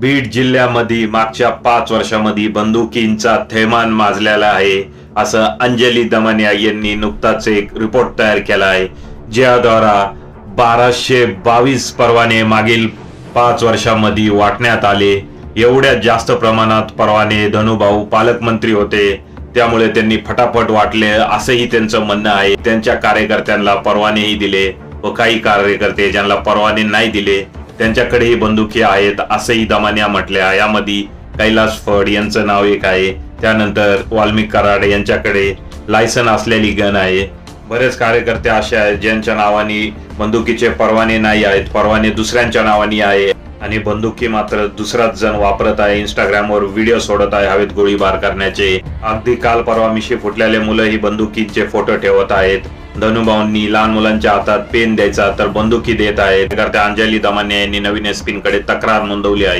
बीड जिल्ह्यामध्ये मागच्या 5 वर्षामध्ये बंदुकींचा थैमान माजलेला आहे असं अंजली दमनिया यांनी नुकताच एक रिपोर्ट तयार केला आहे, ज्याद्वारा 1222 परवाने मागील 5 वर्षांमध्ये वाटण्यात आले। एवढ्या जास्त प्रमाणात परवाने धनुभाऊ पालकमंत्री होते, त्यामुळे त्यांनी फटाफट वाटले असंही त्यांचं म्हणणं आहे। त्यांच्या कार्यकर्त्यांना परवानेही दिले व काही कार्यकर्ते ज्यांना परवाने नाही दिले त्यांच्याकडेही बंदुकी आहेत असंही दमानिया म्हटले आहे। यामध्ये कैलास फड यांचं नाव एक आहे, त्यानंतर वाल्मिक कराड यांच्याकडे लायसन असलेली गन आहे। बरेच कार्यकर्ते असे आहेत ज्यांच्या नावाने बंदुकीचे परवाने नाही आहेत, परवाने दुसऱ्यांच्या नावाने आहे आणि बंदुकी मात्र दुसराच जण वापरत आहे। इंस्टाग्रामवर व्हिडिओ सोडत आहे हवेत गोळीबार करण्याचे। अगदी काल परवा मिशी फुटलेले मुलं ही बंदुकीचे फोटो ठेवत आहेत। धनुभाऊंनी लहान मुलांच्या हातात पेन द्यायचा तर बंदुकी देत आहेत। अंजली दमनिया यांनी नवीन एसपी कडे तक्रार नोंदवली आहे।